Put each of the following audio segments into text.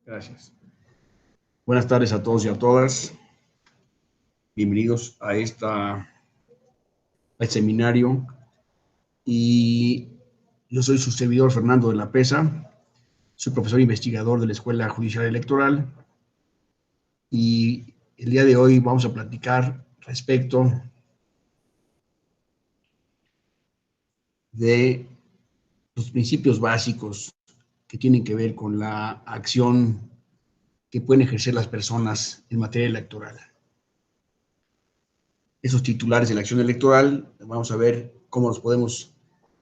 Gracias. Buenas tardes a todos y a todas. Bienvenidos a este seminario. Y yo soy su servidor Fernando de la Pesa. Soy profesor investigador de la Escuela Judicial Electoral. Y el día de hoy vamos a platicar respecto de los principios básicos que tienen que ver con la acción que pueden ejercer las personas en materia electoral. Esos titulares de la acción electoral, vamos a ver cómo los podemos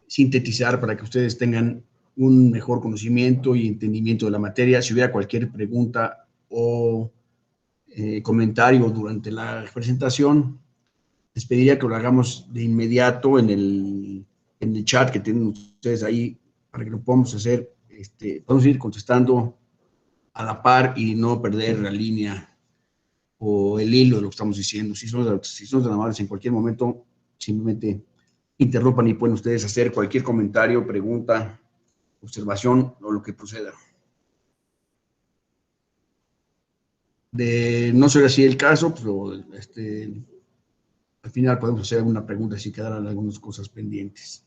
sintetizar para que ustedes tengan un mejor conocimiento y entendimiento de la materia. Si hubiera cualquier pregunta o comentario durante la presentación, les pediría que lo hagamos de inmediato en el chat que tienen ustedes ahí para que lo podamos hacer, podemos ir contestando a la par y no perder la línea o el hilo de lo que estamos diciendo. Si son tan amables en cualquier momento, simplemente interrumpan y pueden ustedes hacer cualquier comentario, pregunta, observación o lo que proceda. De no ser así el caso, pues al final podemos hacer alguna pregunta si quedaran algunas cosas pendientes.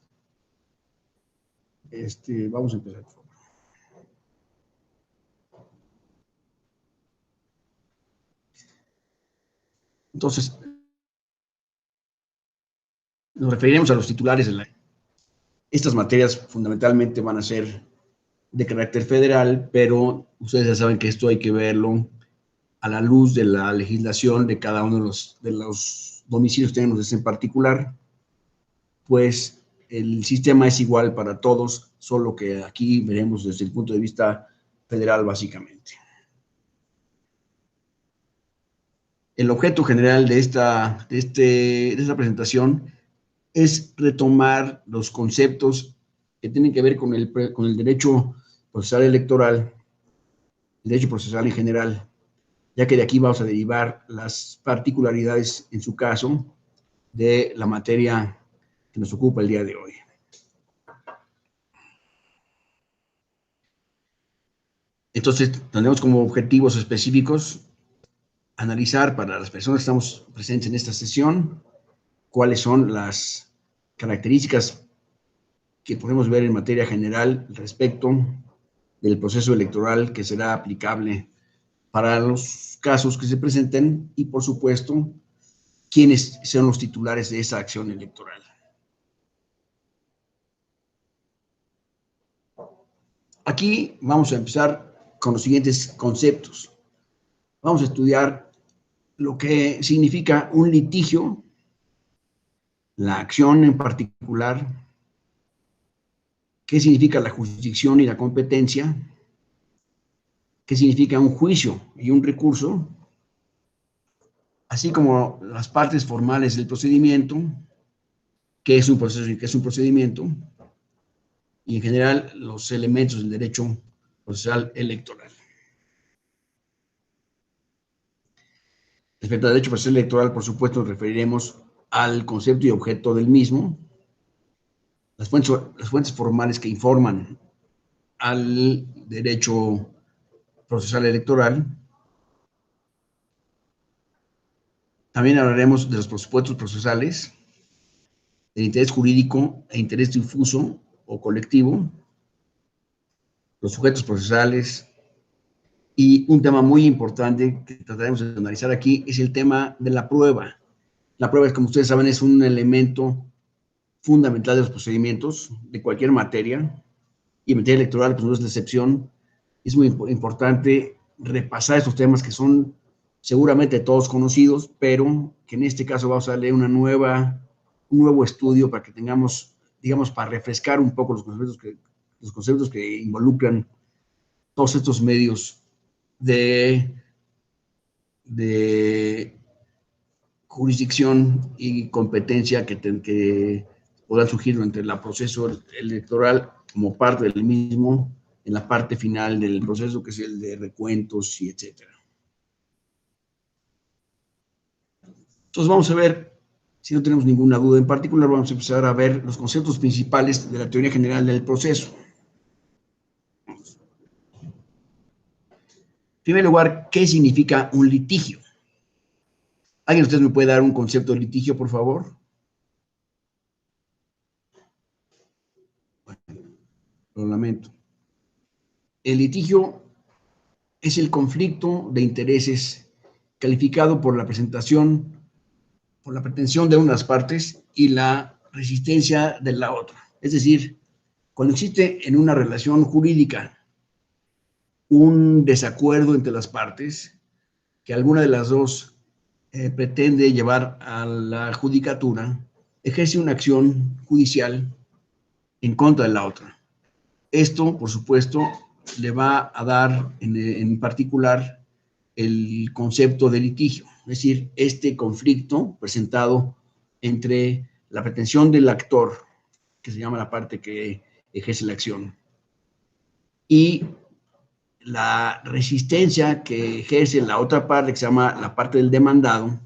Vamos a empezar, por favor. Entonces, nos referiremos a los titulares de la... Estas materias fundamentalmente van a ser de carácter federal, pero ustedes ya saben que esto hay que verlo a la luz de la legislación de cada uno de los domicilios terrenos en particular, pues el sistema es igual para todos, solo que aquí veremos desde el punto de vista federal básicamente. El objeto general de esta presentación es retomar los conceptos que tienen que ver con el derecho procesal electoral, el derecho procesal en general, ya que de aquí vamos a derivar las particularidades, en su caso, de la materia que nos ocupa el día de hoy. Entonces, tenemos como objetivos específicos analizar para las personas que estamos presentes en esta sesión cuáles son las características que podemos ver en materia general respecto del proceso electoral que será aplicable para los casos que se presenten y, por supuesto, quiénes son los titulares de esa acción electoral. Aquí vamos a empezar con los siguientes conceptos. Vamos a estudiar lo que significa un litigio, la acción en particular, qué significa la jurisdicción y la competencia, qué significa un juicio y un recurso, así como las partes formales del procedimiento, qué es un proceso y qué es un procedimiento, y en general los elementos del derecho procesal electoral. Respecto al derecho procesal electoral, por supuesto, nos referiremos al concepto y objeto del mismo, las fuentes formales que informan al derecho procesal electoral. También hablaremos de los presupuestos procesales, del interés jurídico e interés difuso o colectivo, los sujetos procesales, y un tema muy importante que trataremos de analizar aquí es el tema de la prueba. La prueba, como ustedes saben, es un elemento fundamental de los procedimientos de cualquier materia, y en materia electoral pues no es la excepción. Es muy importante repasar estos temas que son seguramente todos conocidos, pero que en este caso vamos a darle un nuevo estudio para que tengamos, digamos, para refrescar un poco los conceptos que involucran todos estos medios de jurisdicción y competencia que podrán surgir durante el proceso electoral como parte del mismo, en la parte final del proceso, que es el de recuentos y etcétera. Entonces vamos a ver, si no tenemos ninguna duda en particular, vamos a empezar a ver los conceptos principales de la teoría general del proceso. primer lugar, ¿qué significa un litigio? ¿Alguien de ustedes me puede dar un concepto de litigio, por favor? Bueno, lo lamento. El litigio es el conflicto de intereses calificado por la presentación, por la pretensión de unas partes y la resistencia de la otra. Es decir, cuando existe en una relación jurídica un desacuerdo entre las partes, que alguna de las dos pretende llevar a la judicatura, ejerce una acción judicial en contra de la otra. Esto, por supuesto, le va a dar en particular el concepto de litigio, es decir, este conflicto presentado entre la pretensión del actor, que se llama la parte que ejerce la acción, y la resistencia que ejerce la otra parte, que se llama la parte del demandado,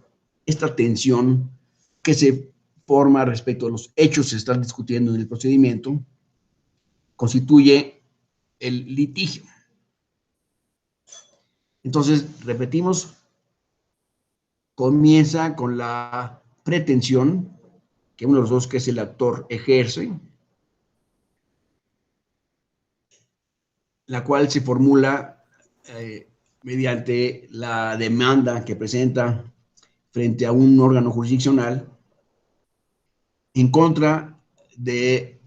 esta tensión que se forma respecto a los hechos que se están discutiendo en el procedimiento, constituye el litigio. Entonces, repetimos, comienza con la pretensión que uno de los dos, que es el actor, ejerce, la cual se formula mediante la demanda que presenta frente a un órgano jurisdiccional en contra de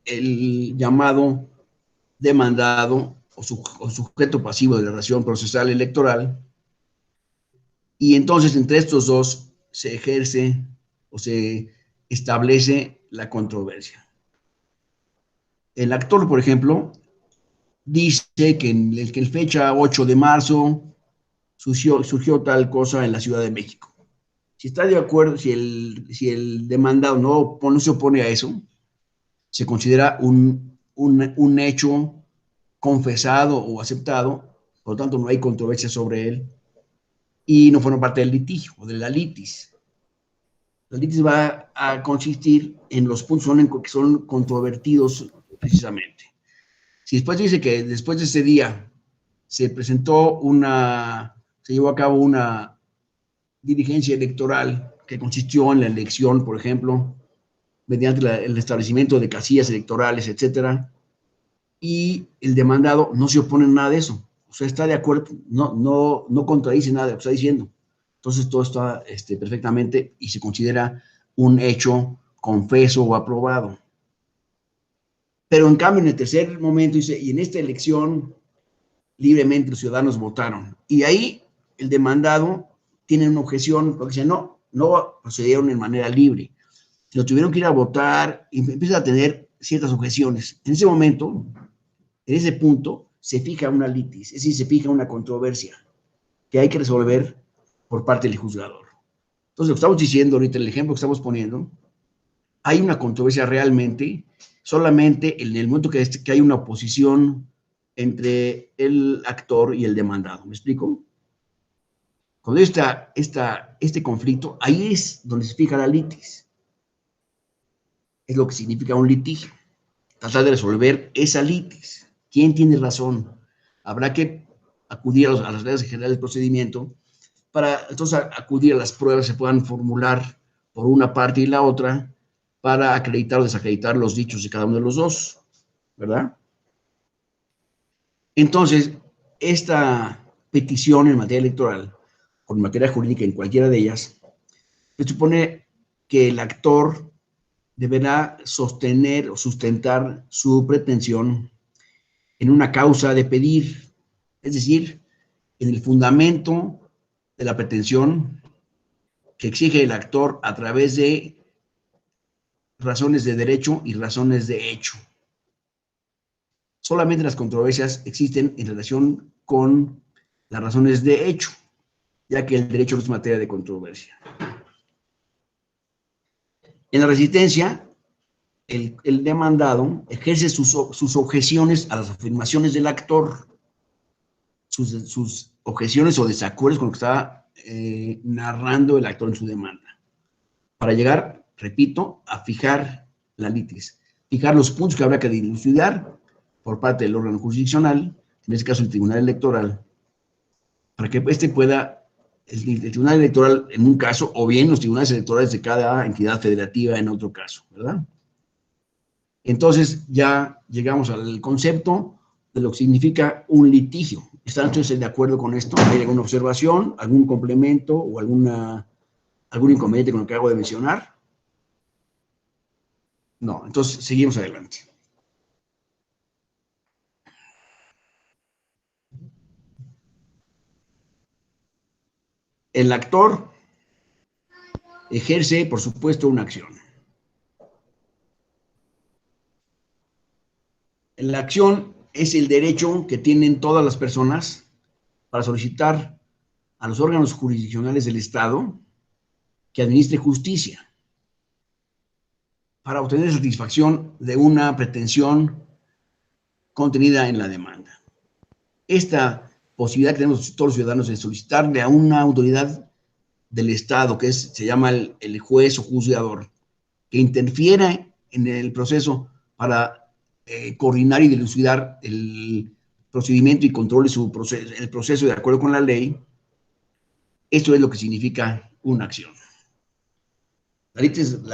el llamado demandado o sujeto pasivo de la relación procesal electoral, y entonces entre estos dos se ejerce o se establece la controversia. El actor, por ejemplo, dice que en el fecha 8 de marzo surgió tal cosa en la Ciudad de México. Si está de acuerdo, si el demandado no se opone a eso, se considera un hecho confesado o aceptado, por lo tanto no hay controversia sobre él y no forma parte del litigio o de la litis. La litis va a consistir en los puntos que son controvertidos precisamente. Si después dice que después de ese día se llevó a cabo una diligencia electoral que consistió en la elección, por ejemplo, mediante el establecimiento de casillas electorales, etcétera, y el demandado no se opone a nada de eso, o sea, está de acuerdo, no contradice nada de lo que está diciendo. Entonces todo está perfectamente y se considera un hecho confeso o aprobado. Pero en cambio, en el tercer momento dice, y en esta elección libremente los ciudadanos votaron. Y ahí el demandado tiene una objeción, porque dice, no procedieron de manera libre, sino tuvieron que ir a votar y empieza a tener ciertas objeciones. En ese momento, en ese punto, se fija una litis, es decir, se fija una controversia que hay que resolver por parte del juzgador. Entonces, lo que estamos diciendo ahorita, el ejemplo que estamos poniendo, hay una controversia realmente, solamente en el momento que hay una oposición entre el actor y el demandado. ¿Me explico? Cuando está este conflicto, ahí es donde se fija la litis. Es lo que significa un litigio. Tratar de resolver esa litis. ¿Quién tiene razón? Habrá que acudir a las reglas generales del procedimiento para entonces acudir a las pruebas que se puedan formular por una parte y la otra para acreditar o desacreditar los dichos de cada uno de los dos, ¿verdad? Entonces, esta petición en materia electoral, o en materia jurídica en cualquiera de ellas, se supone que el actor deberá sostener o sustentar su pretensión en una causa de pedir, es decir, en el fundamento de la pretensión que exige el actor a través de razones de derecho y razones de hecho. Solamente las controversias existen en relación con las razones de hecho, ya que el derecho no es materia de controversia. En la resistencia, el demandado ejerce sus objeciones a las afirmaciones del actor, sus objeciones o desacuerdos con lo que está narrando el actor en su demanda, para llegar, repito, a fijar la litis, fijar los puntos que habrá que dilucidar por parte del órgano jurisdiccional, en este caso el Tribunal Electoral, para que pueda, el Tribunal Electoral en un caso, o bien los tribunales electorales de cada entidad federativa en otro caso, ¿verdad? Entonces ya llegamos al concepto de lo que significa un litigio. ¿Están ustedes de acuerdo con esto? ¿Hay alguna observación, algún complemento o algún inconveniente con lo que acabo de mencionar? No, entonces seguimos adelante. El actor ejerce, por supuesto, una acción. La acción es el derecho que tienen todas las personas para solicitar a los órganos jurisdiccionales del Estado que administre justicia para obtener satisfacción de una pretensión contenida en la demanda. Esta posibilidad que tenemos todos los ciudadanos de solicitarle a una autoridad del Estado, que se llama el juez o juzgador, que interfiera en el proceso para coordinar y dilucidar el procedimiento y controle el proceso de acuerdo con la ley. Esto es lo que significa una acción. La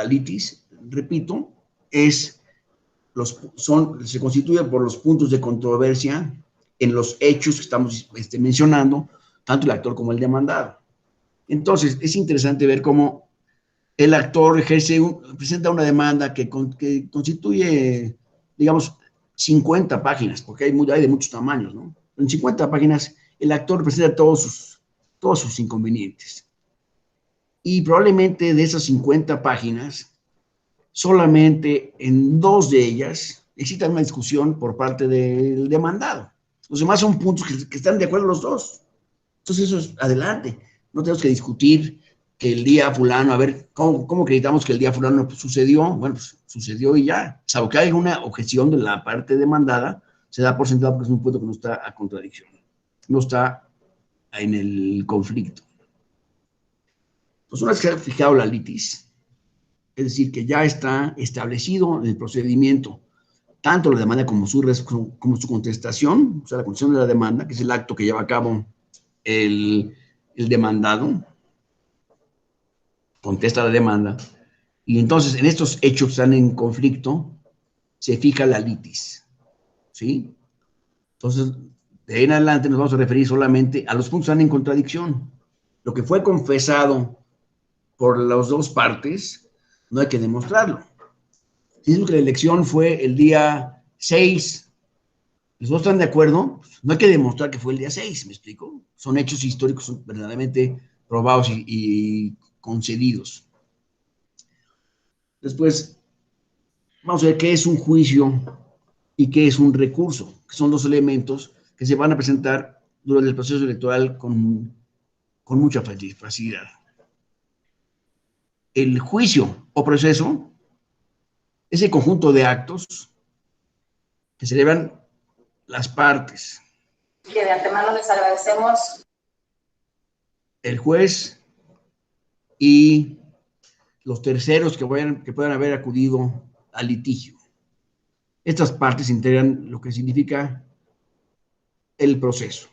litis, repito, se constituye por los puntos de controversia en los hechos que estamos mencionando, tanto el actor como el demandado. Entonces, es interesante ver cómo el actor presenta una demanda que constituye, digamos, 50 páginas, porque hay de muchos tamaños, ¿no? En 50 páginas, el actor presenta todos sus inconvenientes. Y probablemente de esas 50 páginas, solamente en 2 de ellas exista una discusión por parte del demandado. Los demás son puntos que están de acuerdo los dos. Entonces eso es adelante. No tenemos que discutir que el día fulano, a ver, ¿cómo acreditamos que el día fulano sucedió? Bueno, pues sucedió y ya. Salvo que haya una objeción de la parte demandada, se da por sentado porque es un punto que no está a contradicción. No está en el conflicto. Pues una vez que se ha fijado la litis, es decir, que ya está establecido en el procedimiento tanto la demanda como su contestación, o sea, la contestación de la demanda, que es el acto que lleva a cabo el demandado, contesta la demanda, y entonces en estos hechos que están en conflicto, se fija la litis, ¿sí? Entonces, de ahí en adelante nos vamos a referir solamente a los puntos que están en contradicción. Lo que fue confesado por las dos partes, no hay que demostrarlo. Si es que la elección fue el día 6, los dos están de acuerdo, no hay que demostrar que fue el día 6, ¿me explico? Son hechos históricos verdaderamente probados y concedidos. Después, vamos a ver qué es un juicio y qué es un recurso, que son dos elementos que se van a presentar durante el proceso electoral con mucha facilidad. El juicio o proceso es el conjunto de actos que celebran las partes. Que de antemano les agradecemos. El juez y los terceros que puedan haber acudido al litigio. Estas partes integran lo que significa el proceso.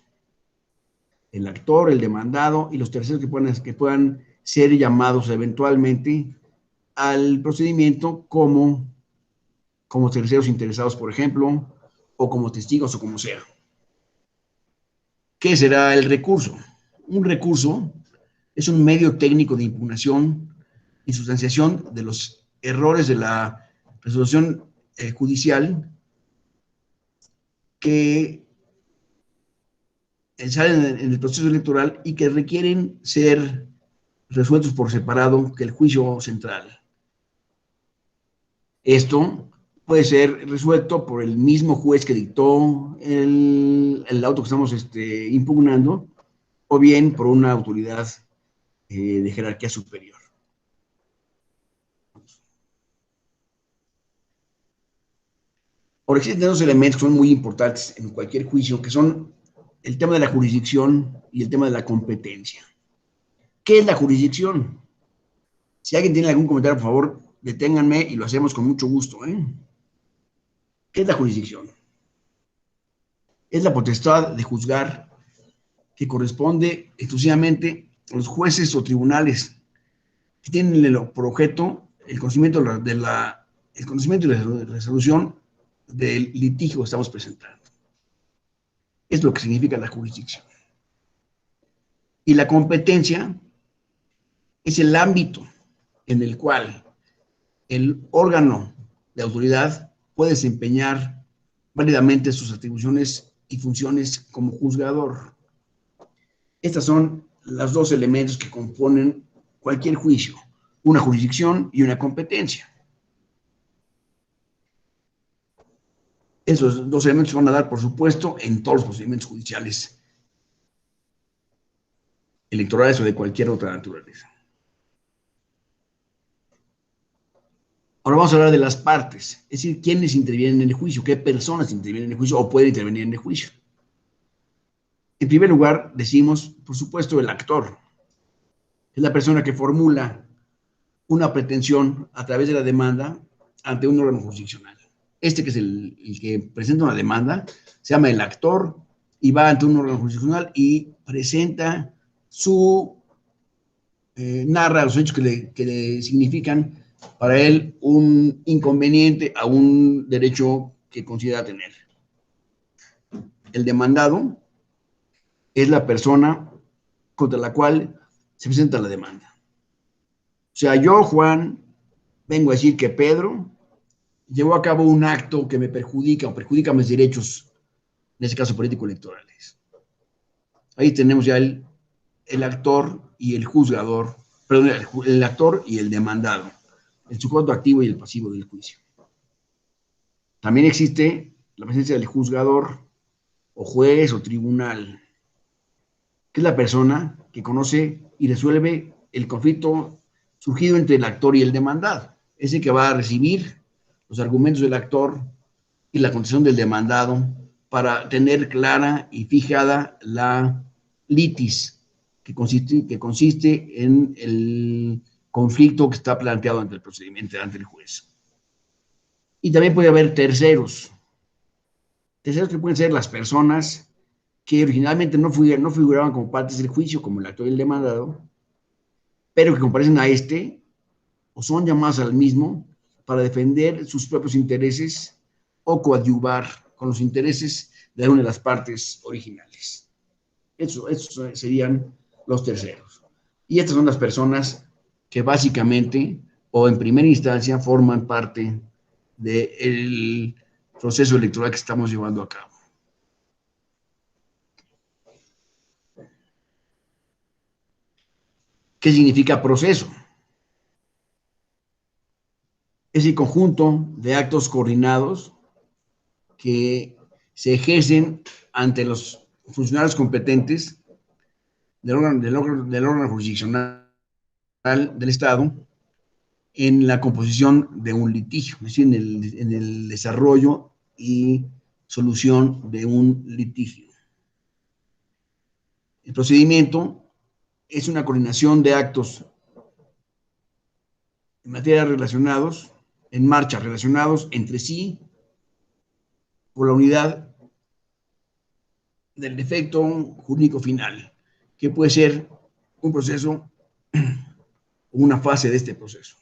El actor, el demandado y los terceros que puedan ser llamados eventualmente al procedimiento como terceros interesados, por ejemplo, o como testigos o como sea. ¿Qué será el recurso? Un recurso es un medio técnico de impugnación y sustanciación de los errores de la resolución judicial que salen en el proceso electoral y que requieren ser resueltos por separado que el juicio central. Esto puede ser resuelto por el mismo juez que dictó el auto que estamos impugnando, o bien por una autoridad de jerarquía superior. Ahora, existen dos elementos que son muy importantes en cualquier juicio, que son el tema de la jurisdicción y el tema de la competencia. ¿Qué es la jurisdicción? Si alguien tiene algún comentario, por favor, deténganme y lo hacemos con mucho gusto, ¿eh? ¿Qué es la jurisdicción? Es la potestad de juzgar que corresponde exclusivamente a los jueces o tribunales que tienen por objeto el conocimiento el conocimiento y la resolución del litigio que estamos presentando. Es lo que significa la jurisdicción. Y la competencia es el ámbito en el cual el órgano de autoridad puede desempeñar válidamente sus atribuciones y funciones como juzgador. Estos son los dos elementos que componen cualquier juicio, una jurisdicción y una competencia. Esos dos elementos se van a dar, por supuesto, en todos los procedimientos judiciales, electorales o de cualquier otra naturaleza. Ahora vamos a hablar de las partes, es decir, quiénes intervienen en el juicio, qué personas intervienen en el juicio o pueden intervenir en el juicio. En primer lugar, decimos, por supuesto, el actor. Es la persona que formula una pretensión a través de la demanda ante un órgano jurisdiccional. Este que es el que presenta una demanda, se llama el actor y va ante un órgano jurisdiccional y presenta narra los hechos que le significan para él un inconveniente a un derecho que considera tener. El demandado es la persona contra la cual se presenta la demanda. O sea, yo, Juan, vengo a decir que Pedro llevó a cabo un acto que me perjudica o perjudica mis derechos, en este caso político-electorales. Ahí tenemos ya el actor y el juzgador, perdón, el actor y el demandado, el sujeto activo y el pasivo del juicio. También existe la presencia del juzgador o juez o tribunal, que es la persona que conoce y resuelve el conflicto surgido entre el actor y el demandado. Es el que va a recibir los argumentos del actor y la contestación del demandado para tener clara y fijada la litis, que consiste en el conflicto que está planteado ante el procedimiento, ante el juez. Y también puede haber terceros que pueden ser las personas que originalmente no figuraban como partes del juicio, como el actor y el demandado, pero que comparecen a este o son llamadas al mismo para defender sus propios intereses o coadyuvar con los intereses de una de las partes originales. Esos serían los terceros. Y estas son las personas que básicamente o en primera instancia forman parte del proceso electoral que estamos llevando a cabo. ¿Qué significa proceso? Es el conjunto de actos coordinados que se ejercen ante los funcionarios competentes del órgano jurisdiccional del Estado en la composición de un litigio, es decir, en el desarrollo y solución de un litigio. El procedimiento es una coordinación de actos en materia en marcha relacionados entre sí por la unidad del efecto jurídico final, que puede ser un proceso o una fase de este proceso.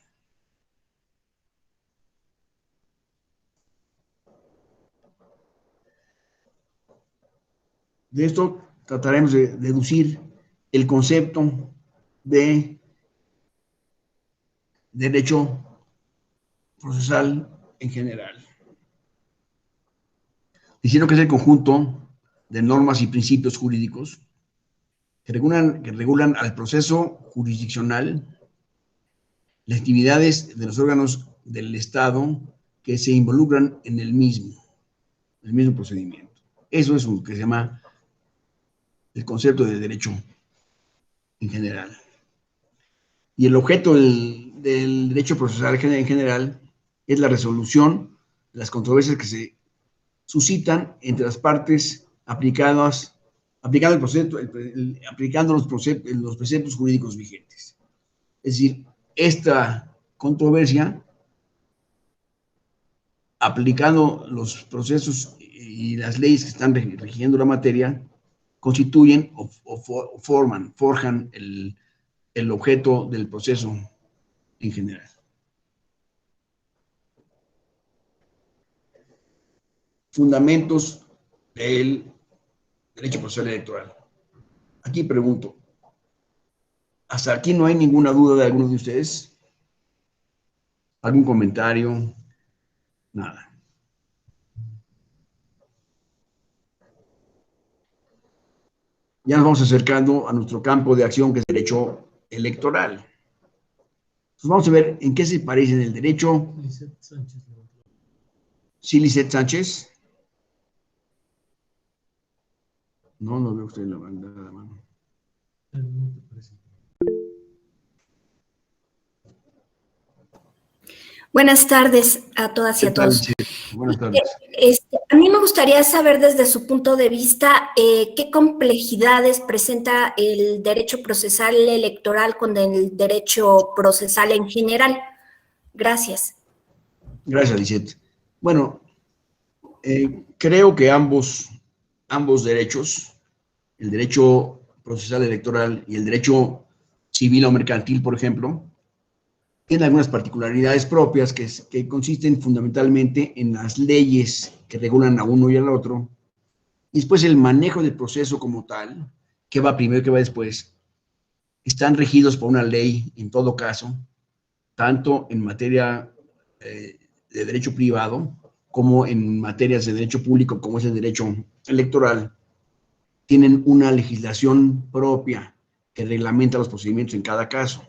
De esto trataremos de deducir el concepto de derecho procesal en general, diciendo que es el conjunto de normas y principios jurídicos que regulan al proceso jurisdiccional las actividades de los órganos del Estado que se involucran en el mismo procedimiento. Eso es lo que se llama el concepto de derecho en general. Y el objeto del derecho procesal en general es la resolución de las controversias que se suscitan entre las partes aplicando los preceptos jurídicos vigentes. Es decir, esta controversia, aplicando los procesos y las leyes que están rigiendo la materia, constituyen o forjan el objeto del proceso en general. Fundamentos del derecho procesal electoral. Aquí pregunto, ¿hasta aquí no hay ninguna duda de alguno de ustedes? ¿Algún comentario? Nada. Ya nos vamos acercando a nuestro campo de acción, que es el derecho electoral. Entonces vamos a ver en qué se parece el derecho. ¿Sí, Lisette Sánchez? No, no veo usted en la mano. Buenas tardes a todas y a todos. Buenas tardes. A mí me gustaría saber desde su punto de vista qué complejidades presenta el derecho procesal electoral con el derecho procesal en general. Gracias. Gracias, Lisette. Bueno, creo que ambos derechos, el derecho procesal electoral y el derecho civil o mercantil, por ejemplo, tienen algunas particularidades propias que consisten fundamentalmente en las leyes que regulan a uno y al otro, y después el manejo del proceso como tal, que va primero y que va después, están regidos por una ley en todo caso, tanto en materia de derecho privado como en materias de derecho público, como es el derecho electoral, tienen una legislación propia que reglamenta los procedimientos en cada caso.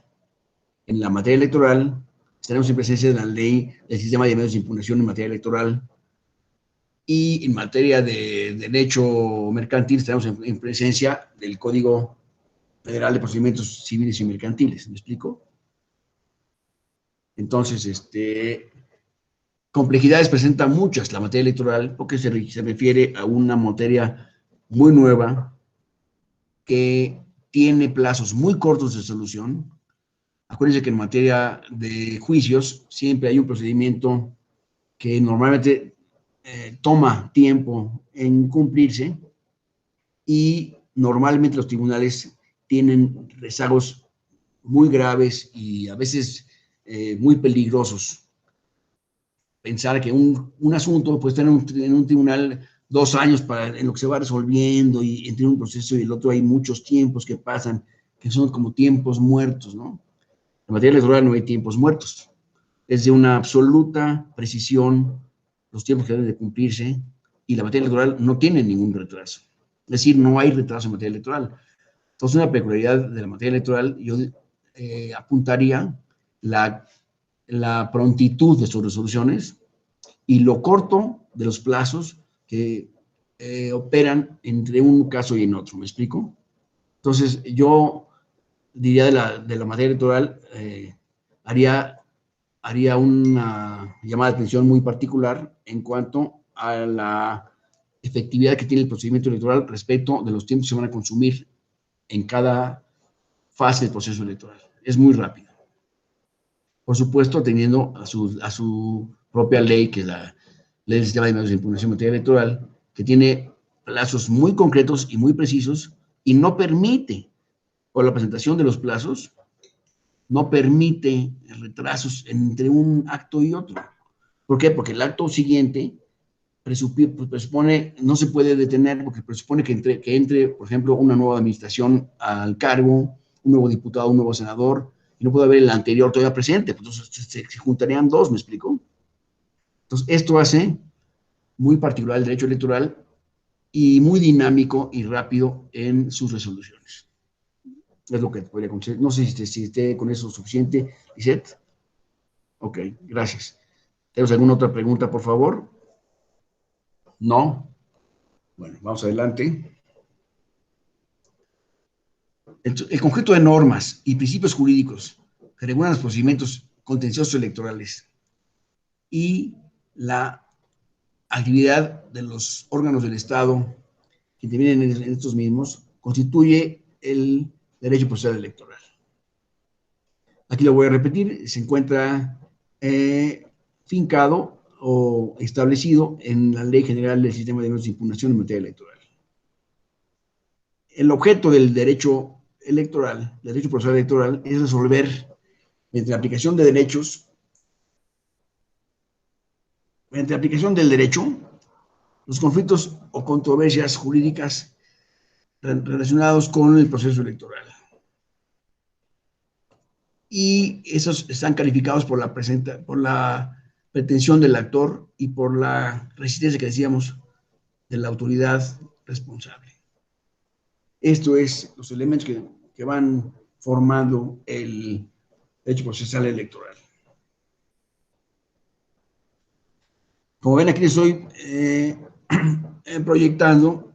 En la materia electoral, estaremos en presencia de la ley del sistema de medios de impugnación en materia electoral, y en materia de derecho mercantil estaremos en presencia del Código Federal de Procedimientos Civiles y Mercantiles. ¿Me explico? Entonces, complejidades presenta muchas la materia electoral, porque se refiere a una materia muy nueva que tiene plazos muy cortos de solución. Acuérdense que en materia de juicios siempre hay un procedimiento que normalmente toma tiempo en cumplirse, y normalmente los tribunales tienen rezagos muy graves y a veces muy peligrosos. Pensar que un asunto puede estar en un tribunal 2 años en lo que se va resolviendo, y entre un proceso y el otro hay muchos tiempos que pasan, que son como tiempos muertos, ¿no? En materia electoral no hay tiempos muertos. Es de una absoluta precisión los tiempos que deben de cumplirse, y la materia electoral no tiene ningún retraso. Es decir, no hay retraso en materia electoral. Entonces, una peculiaridad de la materia electoral, yo apuntaría la prontitud de sus resoluciones y lo corto de los plazos que operan entre un caso y en otro. ¿Me explico? Entonces, yo diría de la materia electoral, haría una llamada de atención muy particular en cuanto a la efectividad que tiene el procedimiento electoral respecto de los tiempos que se van a consumir en cada fase del proceso electoral. Es muy rápido. Por supuesto, teniendo a su propia ley, que es la Ley del Sistema de Medios de Impugnación en materia electoral, que tiene plazos muy concretos y muy precisos, y no permite, por la presentación de los plazos, no permite retrasos entre un acto y otro. ¿Por qué? Porque el acto siguiente presupone, no se puede detener, porque presupone que entre, por ejemplo, una nueva administración al cargo, un nuevo diputado, un nuevo senador, y no puede haber el anterior todavía presente, pues entonces se juntarían dos. ¿Me explico? Entonces, esto hace muy particular el derecho electoral y muy dinámico y rápido en sus resoluciones. Es lo que podría contestar. No sé si esté con eso suficiente, Lisette. Ok, gracias. ¿Tenemos alguna otra pregunta, por favor? No. Bueno, vamos adelante. El conjunto de normas y principios jurídicos que regulan los procedimientos contenciosos electorales y la actividad de los órganos del Estado que intervienen en estos mismos constituye el derecho procesal electoral. Aquí lo voy a repetir: se encuentra fincado o establecido en la Ley General del Sistema de Medios de Impugnación en materia electoral. el objeto del derecho electoral, del derecho procesal electoral, es resolver, mediante la aplicación de derechos, mediante la aplicación del derecho, los conflictos o controversias jurídicas relacionados con el proceso electoral. Y esos están calificados por la pretensión del actor y por la resistencia que decíamos de la autoridad responsable. Esto es los elementos que van formando el derecho procesal electoral. Como ven, aquí estoy proyectando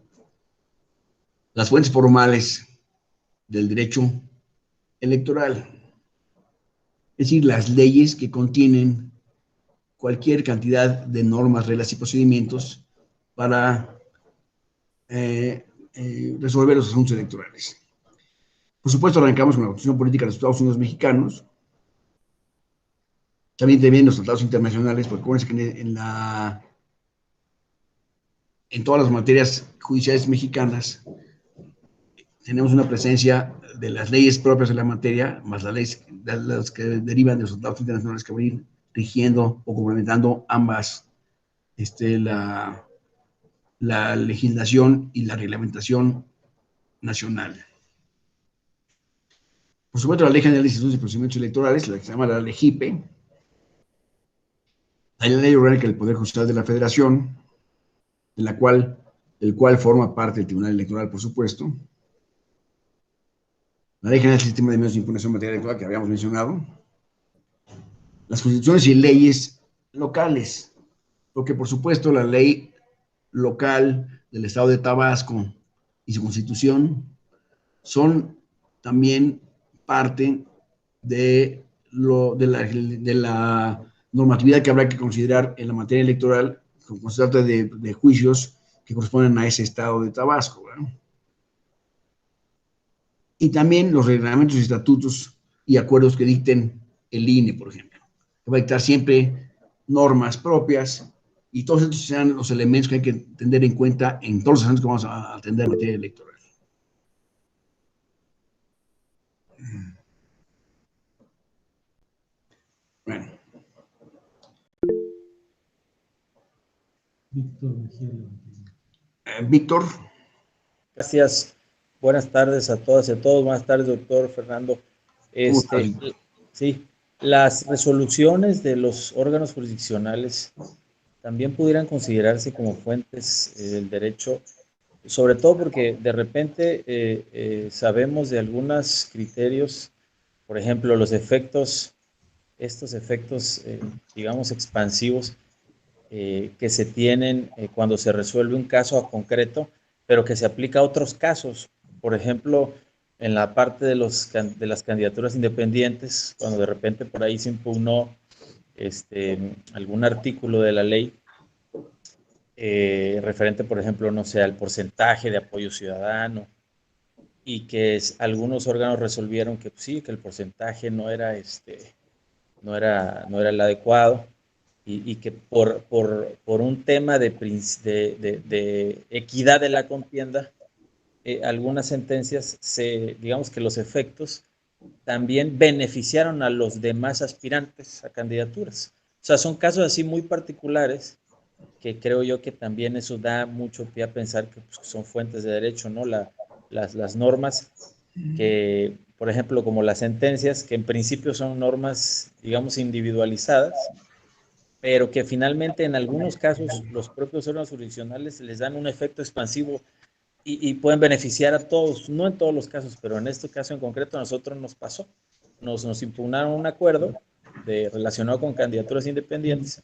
las fuentes formales del derecho electoral, es decir, las leyes que contienen cualquier cantidad de normas, reglas y procedimientos para resolver los asuntos electorales. Por supuesto, arrancamos con la Constitución Política de los Estados Unidos Mexicanos, también los tratados internacionales, porque acuérdense que en todas las materias judiciales mexicanas tenemos una presencia de las leyes propias de la materia, más las leyes las que derivan de los tratados internacionales que van a ir rigiendo o complementando ambas, la legislación y la reglamentación nacional. Por supuesto, la Ley General de Instituciones y Procedimientos Electorales, la que se llama la LEGIPE, hay la Ley Orgánica del Poder Judicial de la Federación, del cual forma parte el Tribunal Electoral, por supuesto. La Ley General del Sistema de Medios de Impugnación en Materia Electoral, que habíamos mencionado. Las constituciones y leyes locales, porque, por supuesto, la ley local del Estado de Tabasco y su Constitución son también parte de la normatividad que habrá que considerar en la materia electoral, como se trata de juicios que corresponden a ese Estado de Tabasco, ¿verdad? Y también los reglamentos y estatutos y acuerdos que dicten el INE, por ejemplo, que va a dictar siempre normas propias, y todos estos serán los elementos que hay que tener en cuenta en todos los asuntos que vamos a atender en materia electoral. Bueno. Víctor. Gracias. Buenas tardes a todas y a todos. Buenas tardes, doctor Fernando. Sí, las resoluciones de los órganos jurisdiccionales también pudieran considerarse como fuentes del derecho, sobre todo porque de repente sabemos de algunos criterios, por ejemplo, los efectos, estos efectos, digamos, expansivos que se tienen cuando se resuelve un caso a concreto, pero que se aplica a otros casos. Por ejemplo, en la parte de las candidaturas independientes, cuando de repente por ahí se impugnó algún artículo de la ley referente, por ejemplo, no sé, al porcentaje de apoyo ciudadano, y que algunos órganos resolvieron que sí, que el porcentaje no era el adecuado, y que por un tema de equidad de la contienda, algunas sentencias, digamos que los efectos también beneficiaron a los demás aspirantes a candidaturas. O sea, son casos así muy particulares que creo yo que también eso da mucho pie a pensar que pues, son fuentes de derecho, ¿no? Las normas que, por ejemplo, como las sentencias, que en principio son normas, digamos, individualizadas, pero que finalmente en algunos casos los propios órganos jurisdiccionales les dan un efecto expansivo y pueden beneficiar a todos, no en todos los casos, pero en este caso en concreto a nosotros nos pasó. Nos impugnaron un acuerdo relacionado con candidaturas independientes,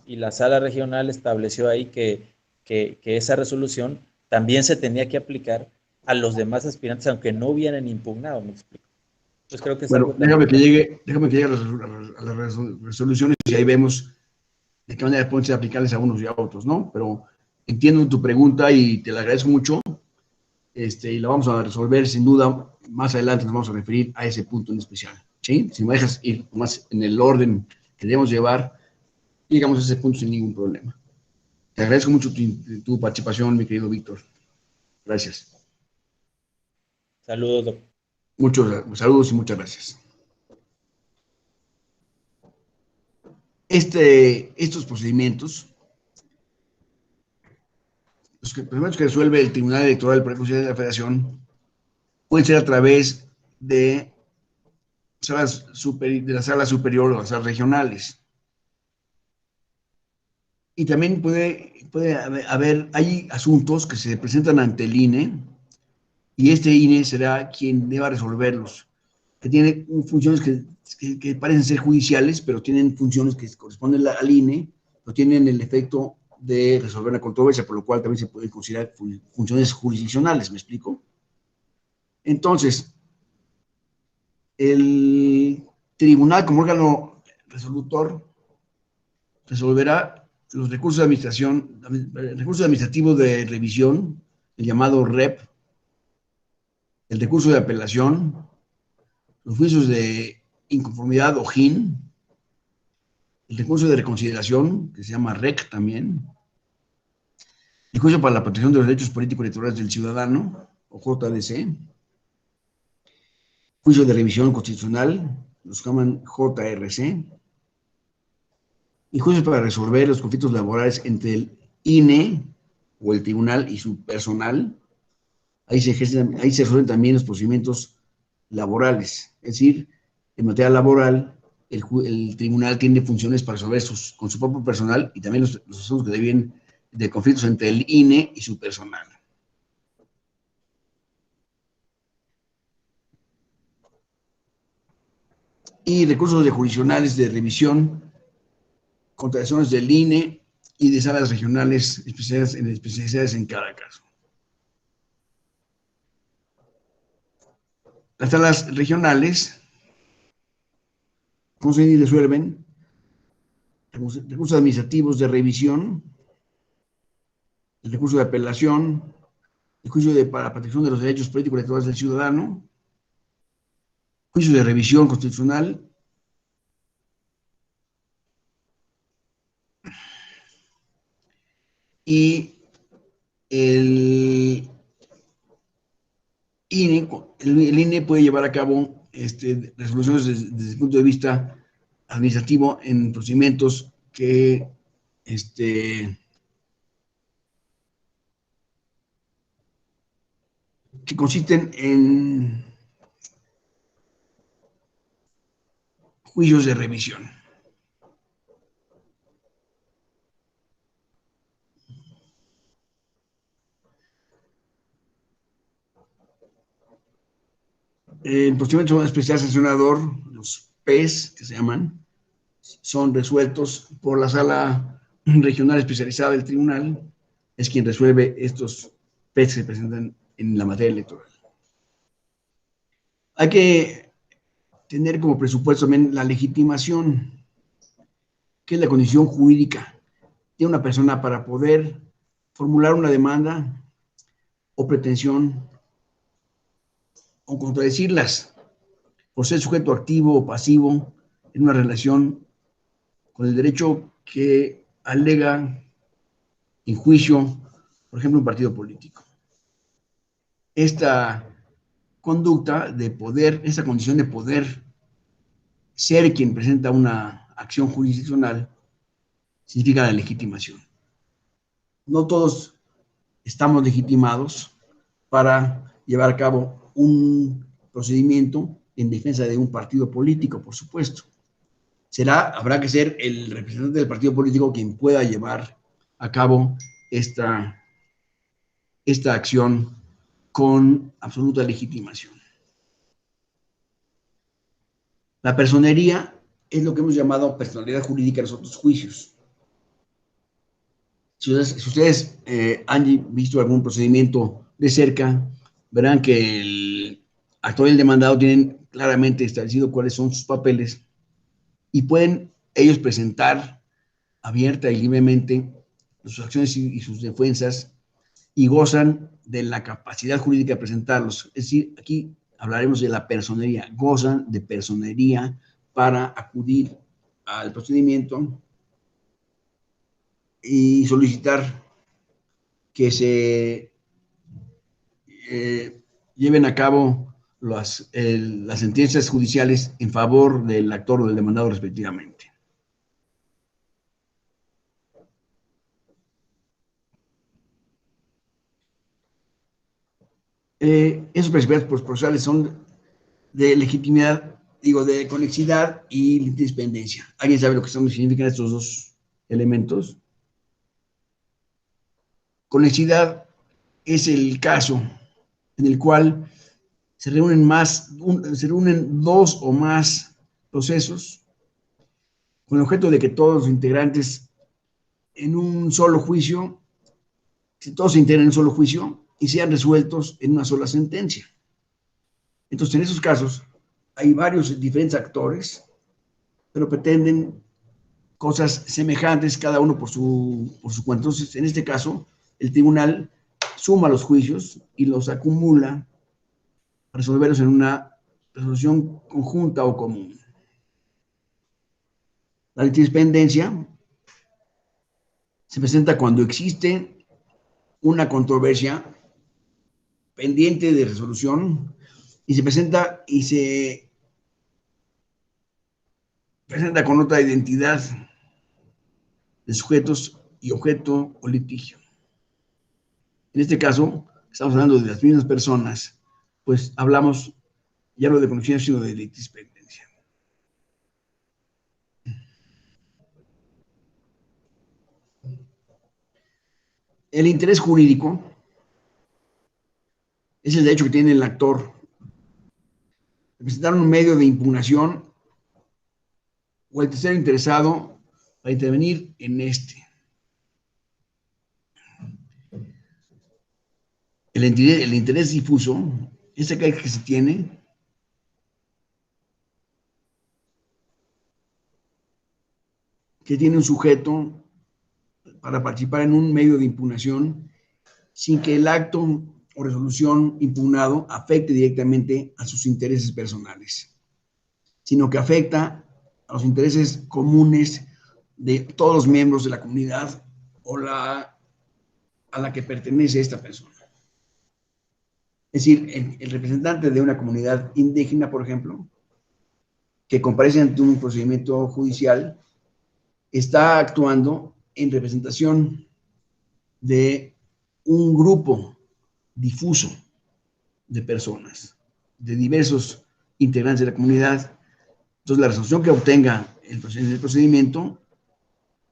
y la sala regional estableció ahí que esa resolución también se tenía que aplicar a los demás aspirantes, aunque no hubieran impugnado, me explico. Entonces creo que es bueno, déjame que llegue a las resoluciones y ahí vemos de qué manera pueden ser aplicables a unos y a otros, ¿no? Pero entiendo tu pregunta y te la agradezco mucho, y la vamos a resolver sin duda. Más adelante nos vamos a referir a ese punto en especial, ¿sí? Si me dejas ir más en el orden que debemos llevar, llegamos a ese punto sin ningún problema. Te agradezco mucho tu participación, mi querido Víctor. Gracias. Saludos, doctor. Muchos saludos y muchas gracias. Estos procedimientos, los procedimientos que resuelve el Tribunal Electoral del Poder Judicial de la Federación, pueden ser a través de la sala superior o las salas regionales. Y también hay asuntos que se presentan ante el INE, y este INE será quien deba resolverlos, que tiene funciones que parecen ser judiciales, pero tienen funciones que corresponden al INE, pero tienen el efecto de resolver la controversia, por lo cual también se pueden considerar funciones jurisdiccionales, ¿me explico? Entonces, el tribunal como órgano resolutor resolverá los recursos administrativos de revisión, el llamado REP, el recurso de apelación, los juicios de inconformidad o JIN, el recurso de reconsideración, que se llama REC también, el juicio para la protección de los derechos políticos y electorales del ciudadano, o JDC, juicio de revisión constitucional, los llaman JRC, y juicios para resolver los conflictos laborales entre el INE o el tribunal y su personal. Ahí se resuelven también los procedimientos laborales, es decir, en materia laboral, el tribunal tiene funciones para resolver con su propio personal y también los asuntos que deriven de conflictos entre el INE y su personal. Y recursos jurisdiccionales de revisión, contrataciones del INE y de salas regionales especializadas en cada caso. Las salas regionales, ¿cómo se resuelven? Recursos administrativos de revisión, el recurso de apelación, el juicio para protección de los derechos políticos y electorales del ciudadano, juicio de revisión constitucional, y el INE puede llevar a cabo resoluciones desde el punto de vista administrativo en procedimientos que consisten en juicios de revisión. El procedimiento especial sancionador, los PES, que se llaman, son resueltos por la sala regional especializada del tribunal, es quien resuelve estos PES que se presentan en la materia electoral. Hay que tener como presupuesto también la legitimación, que es la condición jurídica de una persona para poder formular una demanda o pretensión o contradecirlas por ser sujeto activo o pasivo en una relación con el derecho que alega en juicio, por ejemplo, un partido político. Esta conducta de poder, esta condición de poder ser quien presenta una acción jurisdiccional, significa la legitimación. No todos estamos legitimados para llevar a cabo un procedimiento en defensa de un partido político, por supuesto. Habrá que ser el representante del partido político quien pueda llevar a cabo esta acción con absoluta legitimación. La personería es lo que hemos llamado personalidad jurídica en los otros juicios. Si ustedes han visto algún procedimiento de cerca, verán que el actor y el demandado tienen claramente establecido cuáles son sus papeles y pueden ellos presentar abierta y libremente sus acciones y sus defensas y gozan de la capacidad jurídica de presentarlos. Es decir, aquí hablaremos de la personería, gozan de personería para acudir al procedimiento y solicitar que se lleven a cabo las sentencias judiciales en favor del actor o del demandado respectivamente. Esos principios procesales son de legitimidad, de conexidad y independencia. ¿Alguien sabe lo que significan estos dos elementos? Conexidad es el caso en el cual se reúnen dos o más procesos con el objeto de que todos los integrantes en un solo juicio, que todos se integren en un solo juicio y sean resueltos en una sola sentencia. Entonces, en esos casos, hay varios diferentes actores, pero pretenden cosas semejantes, cada uno por su cuenta. Entonces, en este caso, el tribunal suma los juicios y los acumula para resolverlos en una resolución conjunta o común. La litigispendencia se presenta cuando existe una controversia pendiente de resolución y se presenta con otra identidad de sujetos y objeto o litigio. En este caso, estamos hablando de las mismas personas, pues hablamos ya no de conocimiento, sino de litispendencia. El interés jurídico es el derecho que tiene el actor de presentar un medio de impugnación o el tercero interesado para intervenir en este. El interés difuso es aquel que se tiene un sujeto para participar en un medio de impugnación sin que el acto o resolución impugnado afecte directamente a sus intereses personales, sino que afecta a los intereses comunes de todos los miembros de la comunidad o a la que pertenece esta persona. Es decir, el representante de una comunidad indígena, por ejemplo, que comparece ante un procedimiento judicial, está actuando en representación de un grupo difuso de personas, de diversos integrantes de la comunidad. Entonces, la resolución que obtenga el procedimiento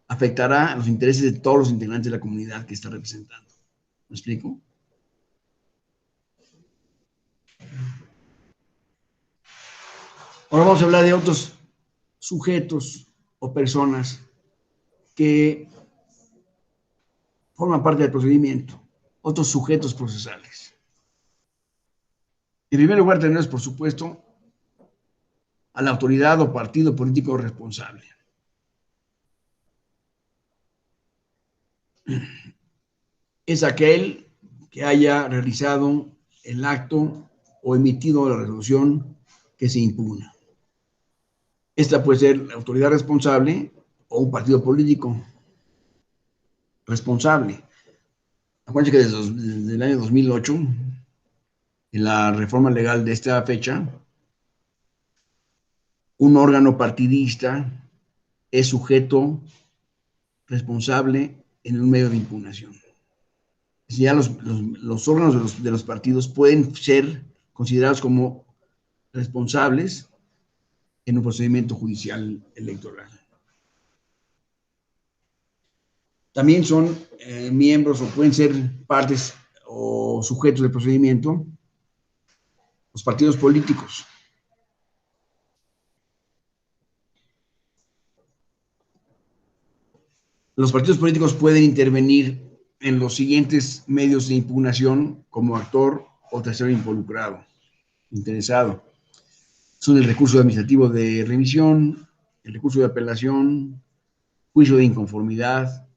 afectará a los intereses de todos los integrantes de la comunidad que está representando. ¿Me explico? Ahora vamos a hablar de otros sujetos o personas que forman parte del procedimiento, otros sujetos procesales. En primer lugar, tenemos, por supuesto, a la autoridad o partido político responsable. Es aquel que haya realizado el acto o emitido la resolución que se impugna. Esta puede ser la autoridad responsable o un partido político responsable. Acuérdense que desde el año 2008, en la reforma legal de esta fecha, un órgano partidista es sujeto responsable en un medio de impugnación. Ya los órganos de los partidos pueden ser considerados como responsables en un procedimiento judicial electoral. También son miembros o pueden ser partes o sujetos del procedimiento los partidos políticos. Los partidos políticos pueden intervenir en los siguientes medios de impugnación como actor o tercero involucrado, interesado. Son el recurso administrativo de revisión, el recurso de apelación, juicio de inconformidad,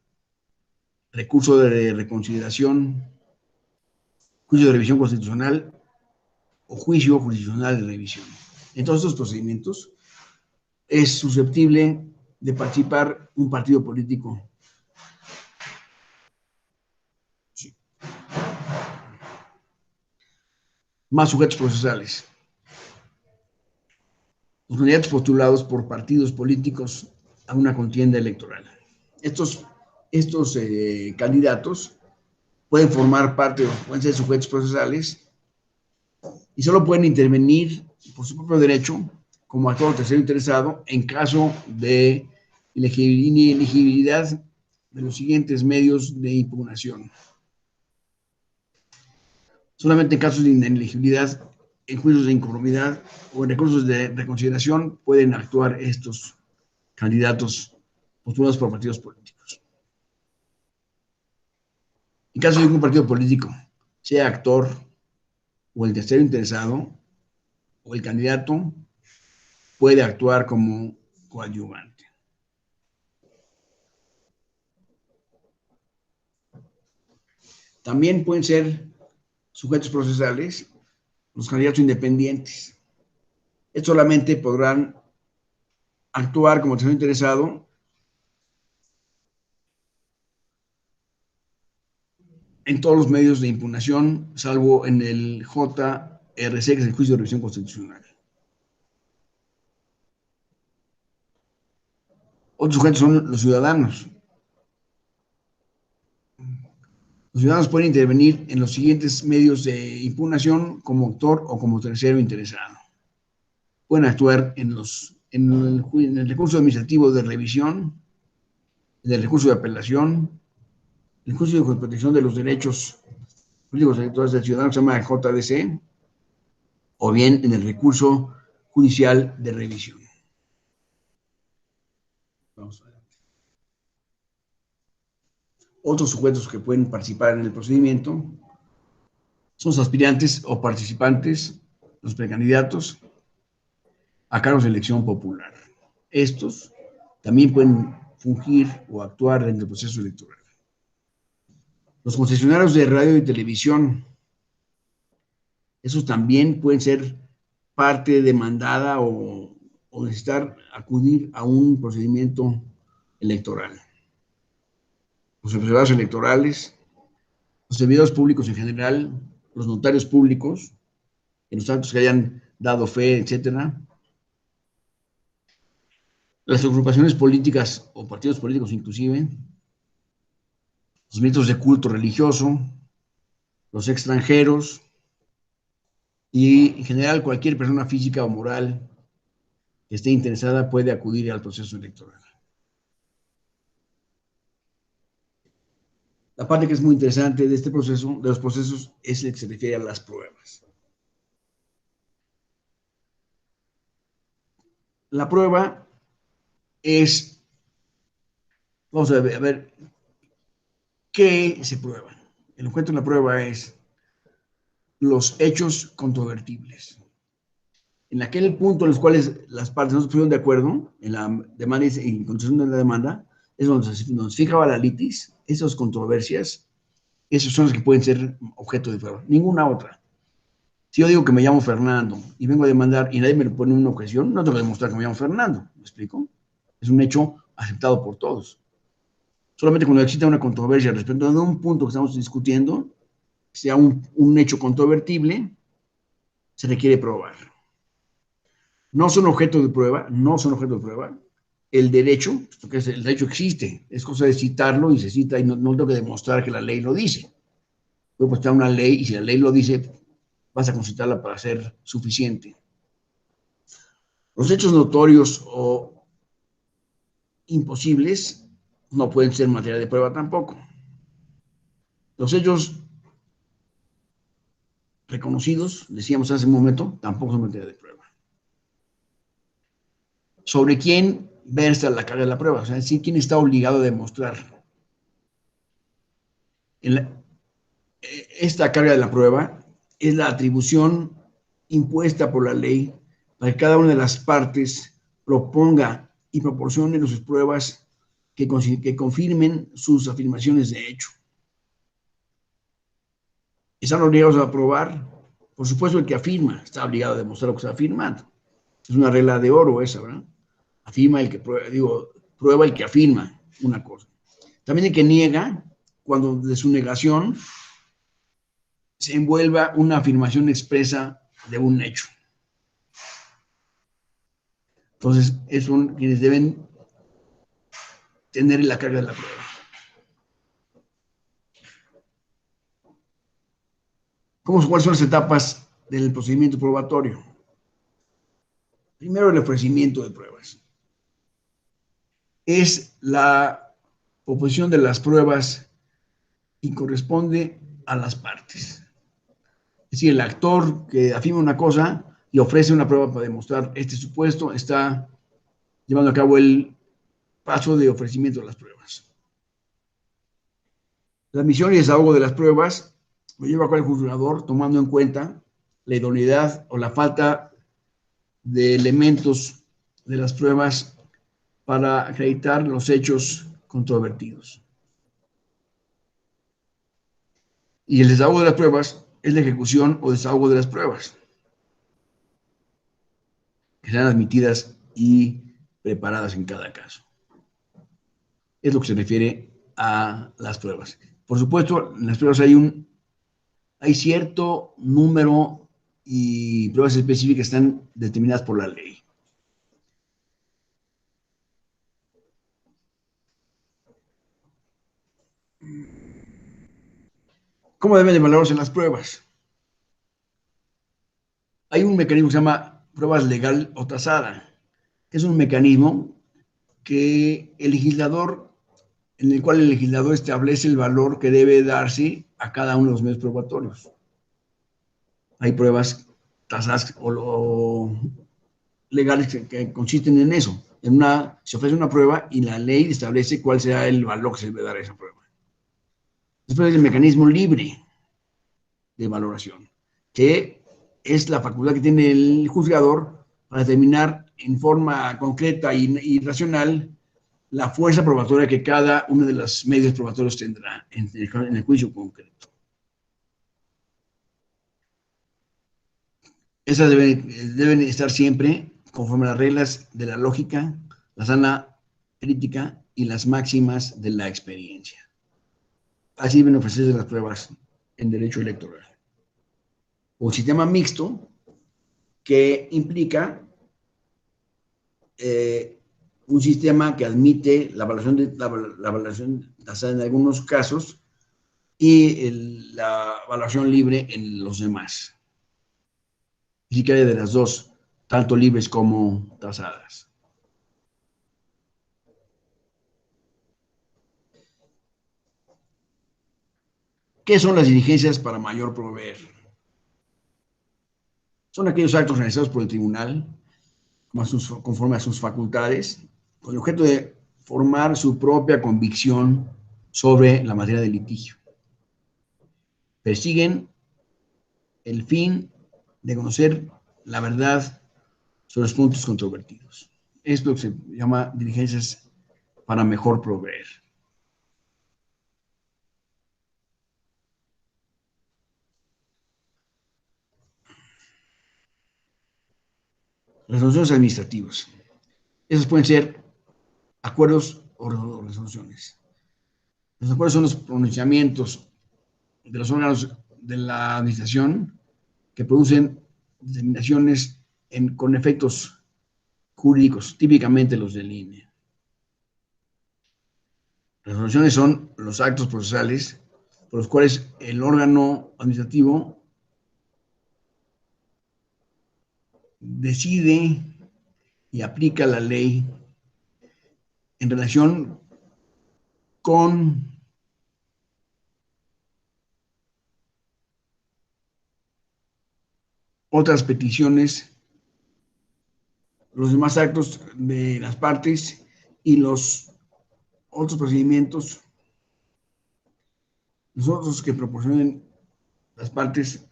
recurso de reconsideración, juicio de revisión constitucional o juicio jurisdiccional de revisión. En todos estos procedimientos es susceptible de participar un partido político. Sí. Más sujetos procesales. Los candidatos postulados por partidos políticos a una contienda electoral. Estos candidatos pueden formar parte, pueden ser sujetos procesales y solo pueden intervenir por su propio derecho como actor tercero interesado en caso de inelegibilidad de los siguientes medios de impugnación. Solamente en casos de inelegibilidad, en juicios de inconformidad o en recursos de reconsideración pueden actuar estos candidatos postulados por partidos políticos. En caso de que un partido político sea actor o el tercero interesado o el candidato puede actuar como coadyuvante. También pueden ser sujetos procesales los candidatos independientes. Estos solamente podrán actuar como tercero interesado en todos los medios de impugnación, salvo en el JRC, que es el juicio de revisión constitucional. Otros sujetos son los ciudadanos. Los ciudadanos pueden intervenir en los siguientes medios de impugnación como actor o como tercero interesado. Pueden actuar en el recurso administrativo de revisión, en el recurso de apelación, el juicio de protección de los derechos políticos electorales del ciudadano, que se llama JDC, o bien en el recurso judicial de revisión. Vamos adelante. Otros sujetos que pueden participar en el procedimiento son los aspirantes o participantes, los precandidatos, a cargos de elección popular. Estos también pueden fungir o actuar en el proceso electoral. Los concesionarios de radio y televisión, esos también pueden ser parte demandada o necesitar acudir a un procedimiento electoral. Los observadores electorales, los servidores públicos en general, los notarios públicos, en los actos que hayan dado fe, etcétera. Las agrupaciones políticas o partidos políticos inclusive, los ministros de culto religioso, los extranjeros y en general cualquier persona física o moral que esté interesada puede acudir al proceso electoral. La parte que es muy interesante de este proceso, de los procesos, es el que se refiere a las pruebas. La prueba es, vamos a ver, ¿qué se prueba? El objeto de la prueba es los hechos controvertibles. En aquel punto en los cuales las partes no se pusieron de acuerdo en la demanda y en contestación de la demanda, es donde nos fijaba la litis, esas controversias, esos son los que pueden ser objeto de prueba, ninguna otra. Si yo digo que me llamo Fernando y vengo a demandar y nadie me pone una objeción, no tengo que demostrar que me llamo Fernando, ¿me explico? Es un hecho aceptado por todos. Solamente cuando exista una controversia respecto de un punto que estamos discutiendo, sea un hecho controvertible, se requiere probar. No son objeto de prueba, el derecho, porque el derecho existe, es cosa de citarlo y se cita y no tengo que demostrar que la ley lo dice. Puedo postar una ley y si la ley lo dice, vas a consultarla para ser suficiente. Los hechos notorios o imposibles no pueden ser materia de prueba tampoco. Los hechos reconocidos, decíamos hace un momento, tampoco son materia de prueba. ¿Sobre quién versa la carga de la prueba? O sea, es decir, ¿quién está obligado a demostrar? Esta carga de la prueba es la atribución impuesta por la ley para que cada una de las partes proponga y proporcione sus pruebas que confirmen sus afirmaciones de hecho. ¿Están obligados a probar? Por supuesto, el que afirma está obligado a demostrar lo que está afirmando. Es una regla de oro esa, ¿verdad? Afirma el que prueba el que afirma una cosa. También el que niega, cuando de su negación se envuelva una afirmación expresa de un hecho. Entonces, son quienes deben tener la carga de la prueba. ¿Cuáles son las etapas del procedimiento probatorio? Primero, el ofrecimiento de pruebas. Es la oposición de las pruebas y corresponde a las partes. Es decir, el actor que afirma una cosa y ofrece una prueba para demostrar este supuesto está llevando a cabo el paso de ofrecimiento de las pruebas. La admisión y desahogo de las pruebas lo lleva a cabo el juzgador tomando en cuenta la idoneidad o la falta de elementos de las pruebas para acreditar los hechos controvertidos. Y el desahogo de las pruebas es la ejecución o desahogo de las pruebas que serán admitidas y preparadas en cada caso. Es lo que se refiere a las pruebas. Por supuesto, en las pruebas hay cierto número y pruebas específicas que están determinadas por la ley. ¿Cómo deben de valorarse las pruebas? Hay un mecanismo que se llama pruebas legal o tasada, que es un mecanismo que en el cual el legislador establece el valor que debe darse a cada uno de los medios probatorios. Hay pruebas tasadas o legales que consisten en eso. Se ofrece una prueba y la ley establece cuál será el valor que se debe dar a esa prueba. Después hay el mecanismo libre de valoración, que es la facultad que tiene el juzgador para determinar en forma concreta y racional la fuerza probatoria que cada uno de los medios probatorios tendrá en el juicio concreto. Esas deben estar siempre conforme a las reglas de la lógica, la sana crítica y las máximas de la experiencia. Así deben ofrecerse las pruebas en derecho electoral. Un sistema mixto que implica un sistema que admite la evaluación tasada en algunos casos y la evaluación libre en los demás. Y que hay de las dos, tanto libres como tasadas. ¿Qué son las diligencias para mayor proveer? Son aquellos actos realizados por el tribunal conforme a sus facultades, con el objeto de formar su propia convicción sobre la materia del litigio. Persiguen el fin de conocer la verdad sobre los puntos controvertidos. Esto se llama diligencias para mejor proveer. Resoluciones administrativas. Esas pueden ser acuerdos o resoluciones. Los acuerdos son los pronunciamientos de los órganos de la administración que producen determinaciones con efectos jurídicos, típicamente los del INE. Las resoluciones son los actos procesales por los cuales el órgano administrativo decide y aplica la ley en relación con otras peticiones, los demás actos de las partes y los otros procedimientos, los otros que proporcionen las partes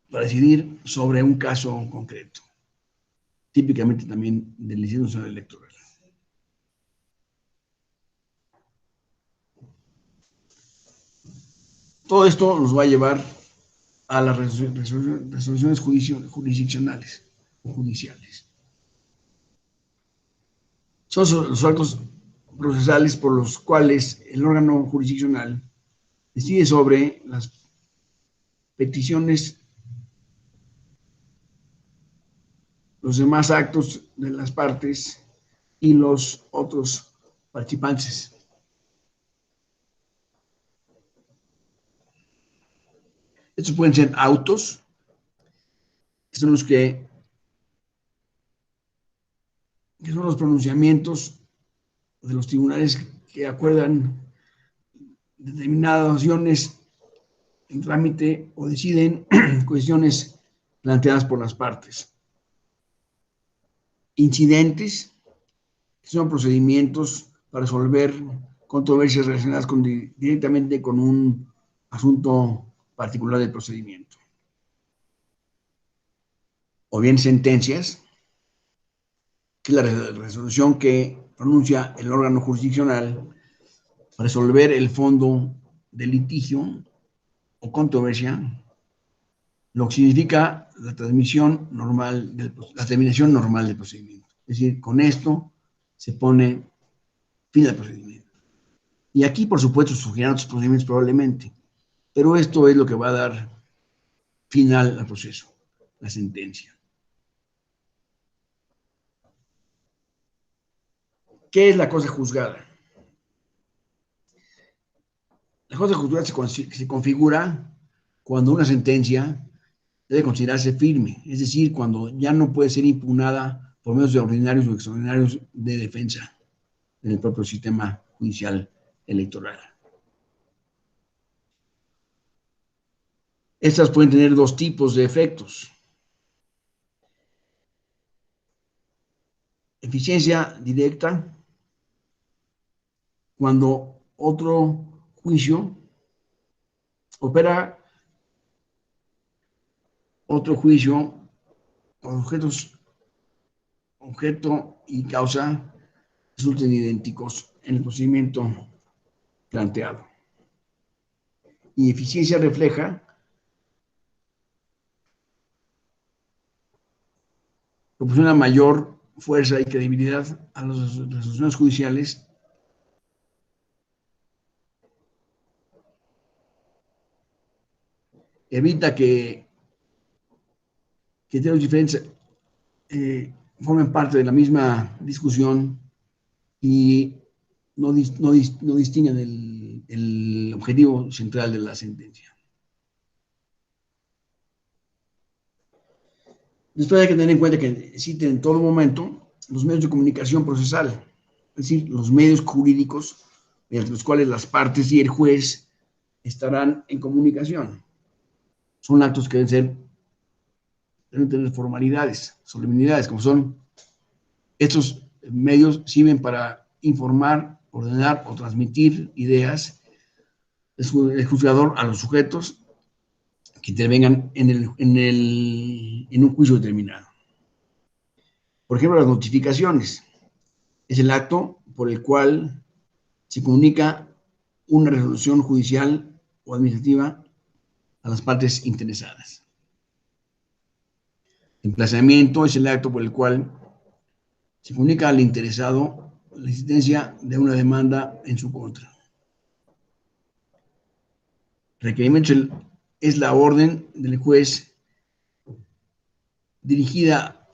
para decidir sobre un caso concreto, típicamente también del Instituto Nacional Electoral. Todo esto nos va a llevar a las resoluciones jurisdiccionales o judiciales. Son los actos procesales por los cuales el órgano jurisdiccional decide sobre las peticiones, los demás actos de las partes y los otros participantes. Estos pueden ser autos, que son los que son los pronunciamientos de los tribunales que acuerdan determinadas acciones en trámite o deciden cuestiones planteadas por las partes. Incidentes, que son procedimientos para resolver controversias relacionadas directamente con un asunto particular del procedimiento. O bien sentencias, que es la resolución que pronuncia el órgano jurisdiccional para resolver el fondo del litigio o controversia, lo que significa la terminación normal del procedimiento. Es decir, con esto se pone fin al procedimiento. Y aquí, por supuesto, surgirán otros procedimientos probablemente, pero esto es lo que va a dar final al proceso, la sentencia. ¿Qué es la cosa juzgada? La cosa juzgada se configura cuando una sentencia debe considerarse firme, es decir, cuando ya no puede ser impugnada por medios de ordinarios o extraordinarios de defensa en el propio sistema judicial electoral. Estas pueden tener dos tipos de efectos. Eficiencia directa, cuando otro juicio opera otro juicio con objeto y causa resulten idénticos en el procedimiento planteado. Y eficiencia refleja proporciona mayor fuerza y credibilidad a las resoluciones judiciales evita que criterios diferentes formen parte de la misma discusión y no distinguen el objetivo central de la sentencia. Después hay que tener en cuenta que existen en todo momento los medios de comunicación procesal, es decir, los medios jurídicos mediante los cuales las partes y el juez estarán en comunicación. Son actos que deben tener formalidades, solemnidades, como son estos medios sirven para informar, ordenar o transmitir ideas del juzgador a los sujetos que intervengan en un juicio determinado. Por ejemplo, las notificaciones es el acto por el cual se comunica una resolución judicial o administrativa a las partes interesadas. El emplazamiento es el acto por el cual se comunica al interesado la existencia de una demanda en su contra. Requerimiento es la orden del juez dirigida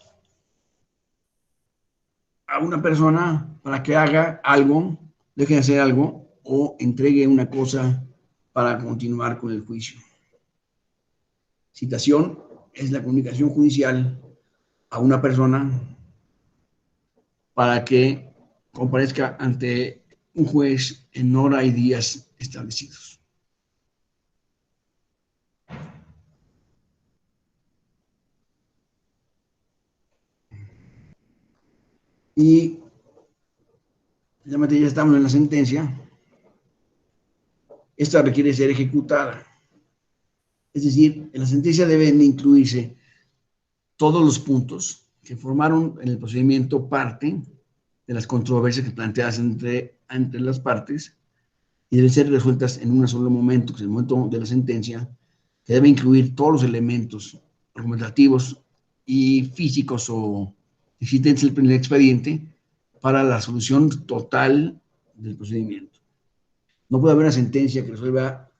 a una persona para que haga algo, deje de hacer algo o entregue una cosa para continuar con el juicio. Citación es la comunicación judicial a una persona para que comparezca ante un juez en hora y días establecidos. Y ya estamos en la sentencia. Esta requiere ser ejecutada. Es decir, en la sentencia deben incluirse todos los puntos que formaron en el procedimiento parte de las controversias que planteadas entre las partes y deben ser resueltas en un solo momento, que es el momento de la sentencia, que debe incluir todos los elementos argumentativos y físicos o existentes en el expediente para la solución total del procedimiento. No puede haber una sentencia que resuelva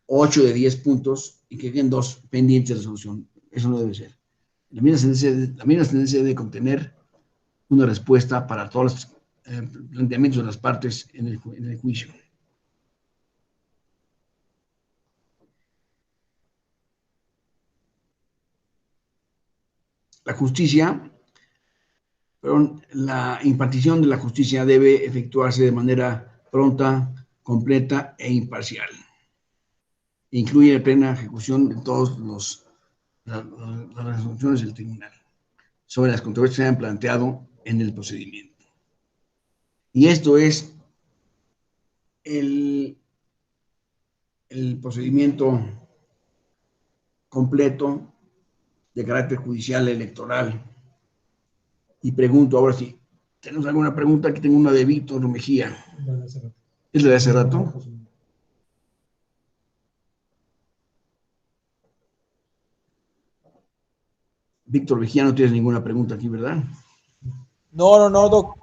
8 de 10 puntos y que queden dos pendientes de resolución. Eso no debe ser. La misma sentencia debe contener una respuesta para todos los planteamientos de las partes en el juicio. La justicia, perdón, la impartición de la justicia debe efectuarse de manera pronta, completa e imparcial. Incluye la plena ejecución de todas las resoluciones del tribunal sobre las controversias que se han planteado en el procedimiento. Y esto es el procedimiento completo de carácter judicial electoral. Y pregunto ahora si tenemos alguna pregunta. Aquí tengo una de Víctor Mejía. ¿Es la de hace rato? Víctor Mejía, no tienes ninguna pregunta aquí, ¿verdad? No, Doc.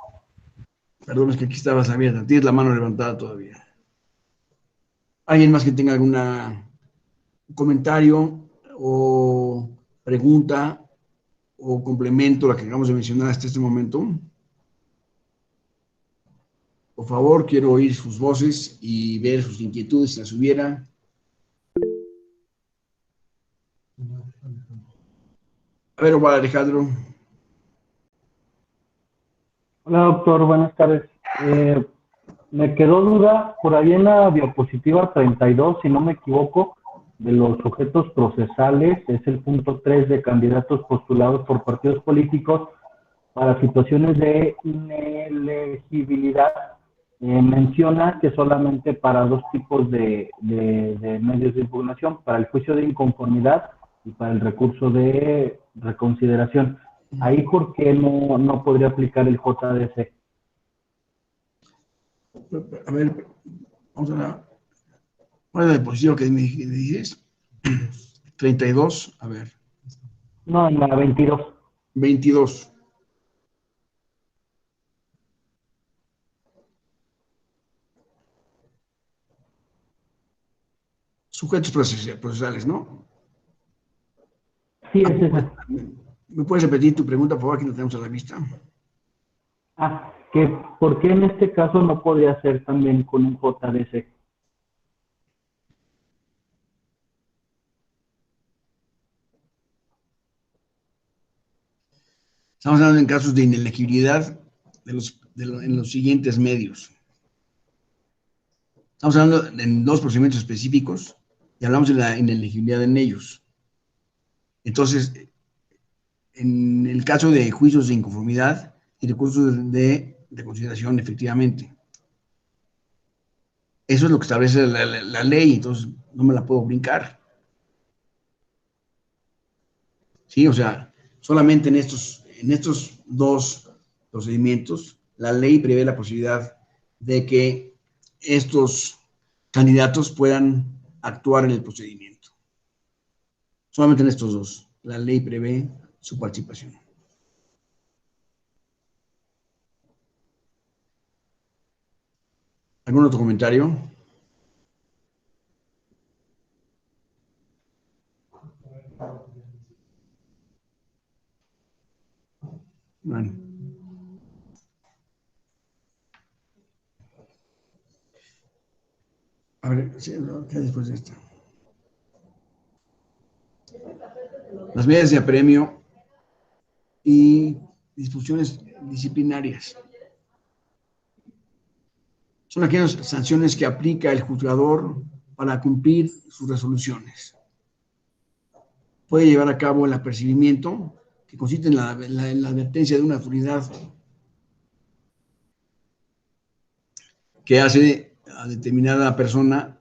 Perdón, es que aquí estabas abierta. Tienes la mano levantada todavía. ¿Alguien más que tenga algún comentario o pregunta o complemento a la que acabamos de mencionar hasta este momento? Por favor, quiero oír sus voces y ver sus inquietudes, si las hubiera. A ver, Omar Alejandro. Hola, doctor, buenas tardes. Me quedó duda, por ahí en la diapositiva 32, si no me equivoco, de los sujetos procesales, es el punto 3 de candidatos postulados por partidos políticos para situaciones de inelegibilidad. Menciona que solamente para dos tipos de medios de impugnación, para el juicio de inconformidad y para el recurso de reconsideración. Ahí, ¿por qué no podría aplicar el JDC? A ver, vamos a ¿cuál es la disposición que me dices? 32, a ver. No, en la 22. 22. Sujetos procesales, ¿no? Sí, es esa. ¿Me puedes repetir tu pregunta, por favor? Aquí la tenemos a la vista. Que ¿por qué en este caso no podría ser también con un JDC? Estamos hablando en casos de inelegibilidad en los siguientes medios. Estamos hablando en dos procedimientos específicos y hablamos de la inelegibilidad en ellos. Entonces, en el caso de juicios de inconformidad y recursos de reconsideración, efectivamente. Eso es lo que establece la ley, entonces no me la puedo brincar. Sí, o sea, solamente en estos dos procedimientos, la ley prevé la posibilidad de que estos candidatos puedan actuar en el procedimiento. Solamente en estos dos, la ley prevé su participación. ¿Algún otro comentario? Bueno. A ver, ¿qué hay después de esto? Las medidas de apremio y disposiciones disciplinarias. Son aquellas sanciones que aplica el juzgador para cumplir sus resoluciones. Puede llevar a cabo el apercibimiento, que consiste en la advertencia de una autoridad que hace a determinada persona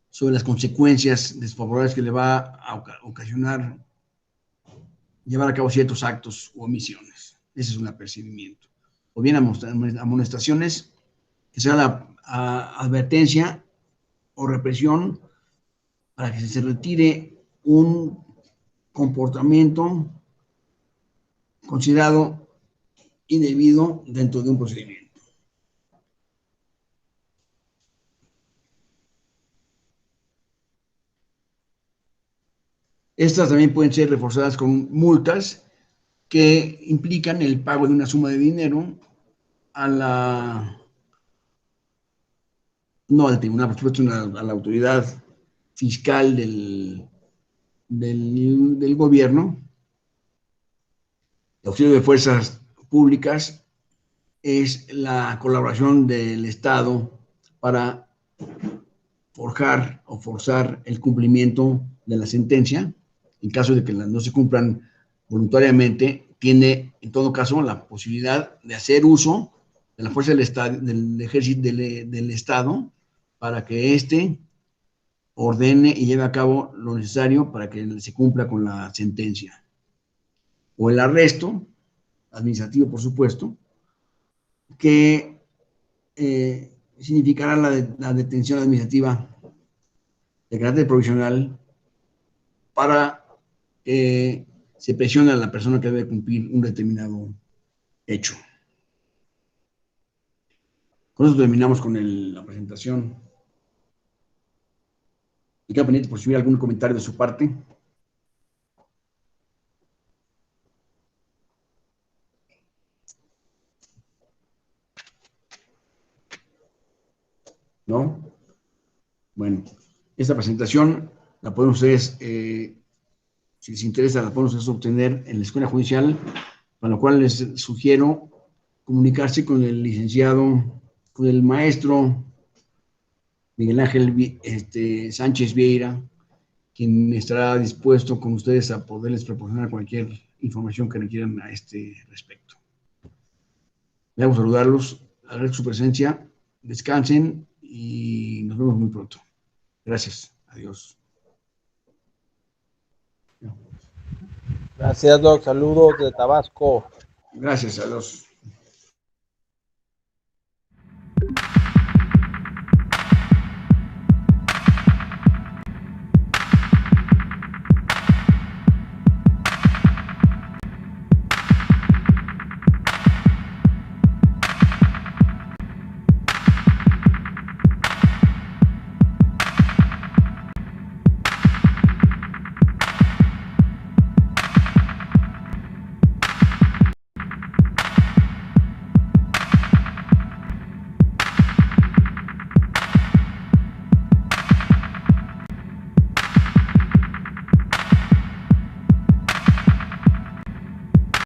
sobre las consecuencias desfavorables que le va a ocasionar llevar a cabo ciertos actos o omisiones. Ese es un apercibimiento. O bien amonestaciones, que sea la advertencia o represión para que se retire un comportamiento considerado indebido dentro de un procedimiento. Estas también pueden ser reforzadas con multas que implican el pago de una suma de dinero no al tribunal, por supuesto, a la autoridad fiscal del gobierno. El auxilio de fuerzas públicas es la colaboración del Estado para forjar o forzar el cumplimiento de la sentencia. En caso de que no se cumplan voluntariamente, tiene en todo caso la posibilidad de hacer uso de la fuerza del ejército del Estado para que éste ordene y lleve a cabo lo necesario para que se cumpla con la sentencia. O el arresto administrativo, por supuesto, que significará la detención administrativa de carácter provisional para que se presione a la persona que debe cumplir un determinado hecho. Con eso terminamos con la presentación. Me queda pendiente por si hubiera algún comentario de su parte. ¿No? Bueno, esta presentación la pueden ustedes, si les interesa, la pueden ustedes obtener en la Escuela Judicial, para lo cual les sugiero comunicarse con el licenciado, con el maestro Miguel Ángel Sánchez Vieira, quien estará dispuesto con ustedes a poderles proporcionar cualquier información que requieran a este respecto. Me hago saludarlos, agradecer su presencia, descansen y nos vemos muy pronto. Gracias, adiós. Gracias, Doc. Saludos de Tabasco. Gracias, adiós.